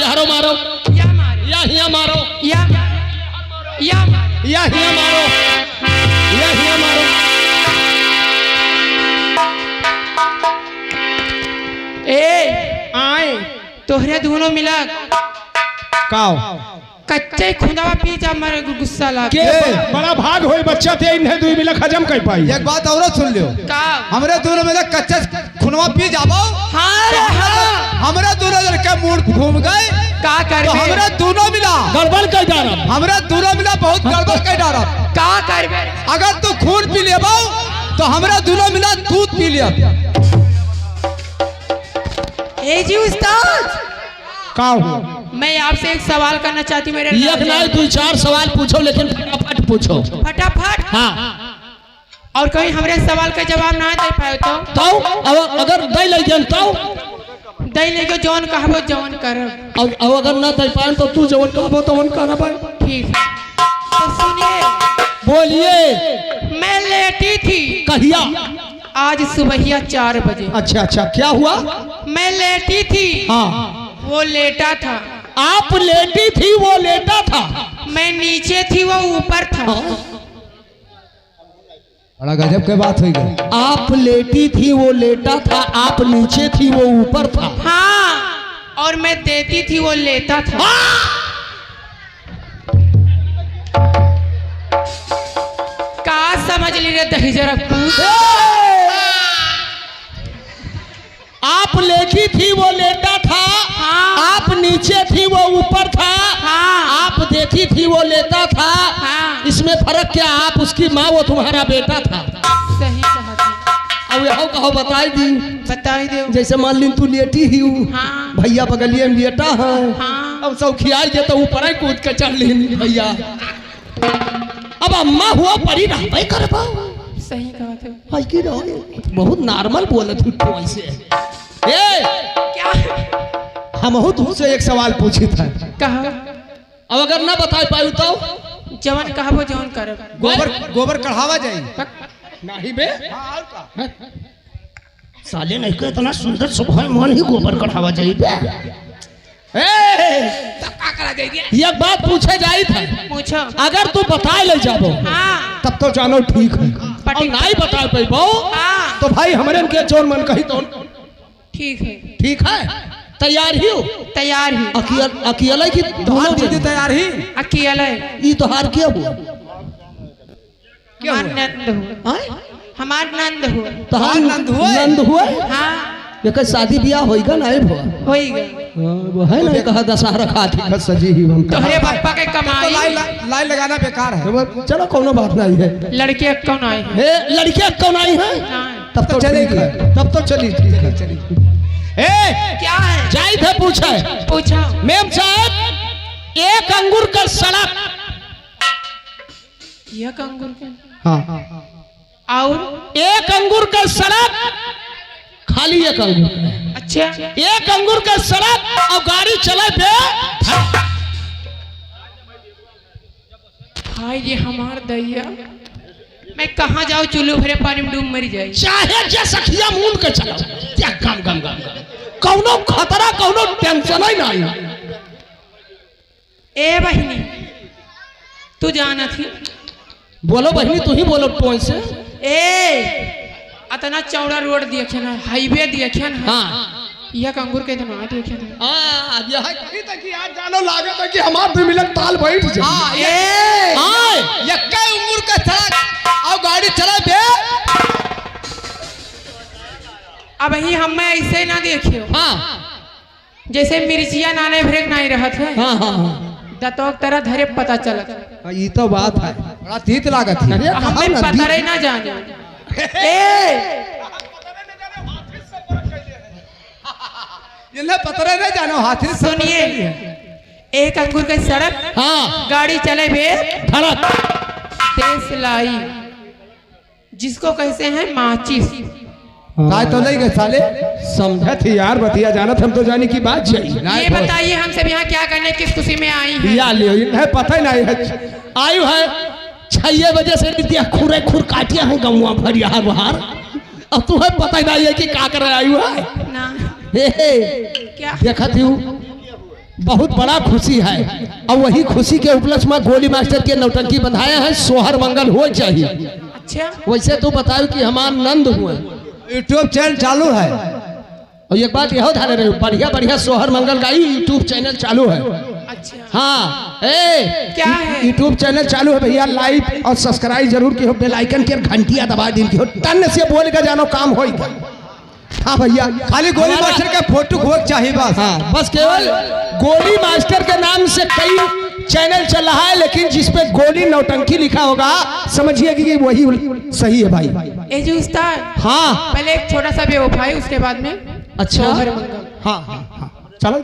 यारो मारो या मारो या हिया मारो या मारो या मारो या हिया मारो या हिया मारो। ए आए तोहरे दोनों मिला काओ कच्चे खुदावा पी जा मर गुस्सा ला के बड़ा भाग होई बच्चा थे इन्हें दुई मिला हजम कर पाई। एक बात और सुन लियो का हमरे दोनों में कच्चा खुनवा पी जाबो। हाँ रे हाँ हमरे दोनों लड़के मूड घूम गए का कर तो हमरे दोनों मिला गड़बड़ कर डारा हमरे दोनों मिला बहुत गड़बड़ कर डारा। का करबे अगर तू खून पी लेबो तो हमरे दोनों मिला दूध पी लिया। ए जी उस्ताद काओ मैं आपसे एक सवाल करना चाहती हूँ मेरे एक नहीं दो चार सवाल पूछो लेकिन फटाफट पूछो। फटाफट हाँ और कहीं हमारे सवाल का जवाब ना दे पाए तो अगर दे ले जन तो दे लेके जौन कहबो जौन करब और अगर ना दे पाए तो तू जवन कहबो तवन कहना पाए। ठीक है तो सुनिए बोलिए मैं लेटी थी कहिया। आज सुबहिया 4 बजे। अच्छा अच्छा क्या हुआ। मैं लेटी थी हाँ वो लेटा था। आप लेटी थी वो लेटा था। मैं नीचे थी वो ऊपर था। बड़ा गजब के बात हुई गई। आप लेटी थी वो लेटा था आप नीचे थी वो ऊपर था। हाँ और मैं देती थी वो लेता था। का समझ ली रे दही जरा पूछ। आप लेटी थी वो लेटा था। हाँ। आप नीचे थी वो ऊपर था। हाँ। आप देखी थी वो लेता था। हाँ। इसमें फर्क क्या। आप उसकी माँ वो तुम्हारा बेटा था। सही कहा था। अब यहो कहो बताई दी बताई दे। जैसे मान ली तू लेटी ही हाँ। भैया बगलिए में लेटा है। हाँ। अब सब खियाई जे तो ऊपर ही कूद के चढ़ ली भैया। अब अम्मा हुआ परी रहबे करबा। सही कहा था। आज की रहो बहुत नॉर्मल बोलत हूँ तो ऐसे। ए क्या हम हो तुमसे एक सवाल पूछी था। कहा अब अगर ना बता पाई तो जवन कहबो जवन करब। गोबर कढ़ावा जाई नहीं बे साले नहीं को इतना सुंदर सुबह मन ही गोबर कढ़ावा जाई बे। तब का करा दे दिया। ये बात पूछे जाई था। पूछो। अगर तू बताए ले जाबो हाँ तब तो जानो ठीक है। और नहीं बता पाई हाँ तो भाई हमारे के जोन मन कही तो ठीक है। ठीक है। तैयार ही हो। तैयार ही अकेला की दोनों दीदी तैयार ही अकेला ये तो हार क्या हुआ। हमार नंद हो। हमार नंद हो। तो नंद हुआ। हाँ ये शादी ब्याह होएगा ना हुआ होई गई। वो है ना कहा दशहरा खाती सजी ही हम तोहरे पापा के तो कमाई लाइन लगाना बेकार है। चलो कोनो बात नहीं है। लड़के कौन आए हैं। ए लड़कियां कौन आई है हाँ। तब तो चलेगी तब तो चली ठीक है चली। ए क्या है जाई थे पूछे पूछो। मैम साहब एक अंगूर का सड़क। एक अंगूर के हाँ और एक अंगूर का सड़क खाली एक अंगूर। अच्छा एक अंगूर का सड़क और गाड़ी चले बे। हाय ये हमार दैया मैं कहाँ जाऊँ चुल्लू भरे पानी में डूब मरी जाए। चाहे जे सखिया मूंद के चलो क्या गम गम गम कौनो खतरा कौनो टेंशन ही नहीं। ए बहनी तू जाना थी। बोलो बहनी तू ही बोलो टोन से। ए अतना चौड़ा रोड देखे ना हाईवे देखे ना। हाँ यह अंगूर के इतना देखे ना। ये है कहीं तक कि आज जानो लागत है कि हमार भी मिलन ताल बैठ जाए। हाँ ए यक्का उंगूर का सड़क और गाड़ी चला बे। अब ही हम ऐसे ना देखियो। हाँ जैसे मिर्चिया नाने ब्रेक नहीं रहत है। हाँ हाँ दतोक तरह धरे पता चलत। ये तो बात है बड़ा तीत लागत है। हमें पता रही ना जाने। ए इन्हें पता नहीं जानो हाथी से सुनिए एक अंगूर के सड़क हाँ गाड़ी चले बे धड़क तेज लाई जिसको कहते हैं माचिस। काय तो नहीं गए साले समझा थी यार बतिया जाना हम तो जाने की बात चाहिए। ये बताइए हम सब यहाँ क्या करने किस खुशी में आई हैं। या लियो इन्हें पता ही नहीं है। आयु है 6 बजे से नित्या खुरे खुर काटिया हूँ गमुआ भर यार बाहर। अब तुम्हें पता ही नहीं है कि क्या कर आयु है ना हे क्या देखा थी बहुत बड़ा खुशी है। और वही खुशी के उपलक्ष्य में गोली मास्टर के नौटंकी बंधाए हैं, सोहर मंगल हो चाहिए। अच्छा वैसे तो बताओ कि हमार नंद हुए यूट्यूब चैनल चालू है। और एक बात यह ध्यान रहे, बढ़िया बढ़िया सोहर मंगल गाई यूट्यूब चैनल चालू है। अच्छा हाँ क्या है? यूट्यूब चैनल चालू है भैया, लाइक और सब्सक्राइब जरूर की हो, बेल आइकन के घंटिया दबा दी की हो, टन से बोल के जानो काम होगा। हाँ भैया, खाली गोली मास्टर का फोटो खोज चाहिए बस। हाँ बस केवल गोली मास्टर के नाम से कई चैनल चल रहा है, लेकिन जिसपे गोली नौटंकी लिखा होगा समझिए कि वही सही है भाई। ए जी उस्ताद, हाँ पहले एक छोटा सा बेवफाई, उसके बाद में अच्छा सोहर मंगल। हाँ हाँ हाँ चलो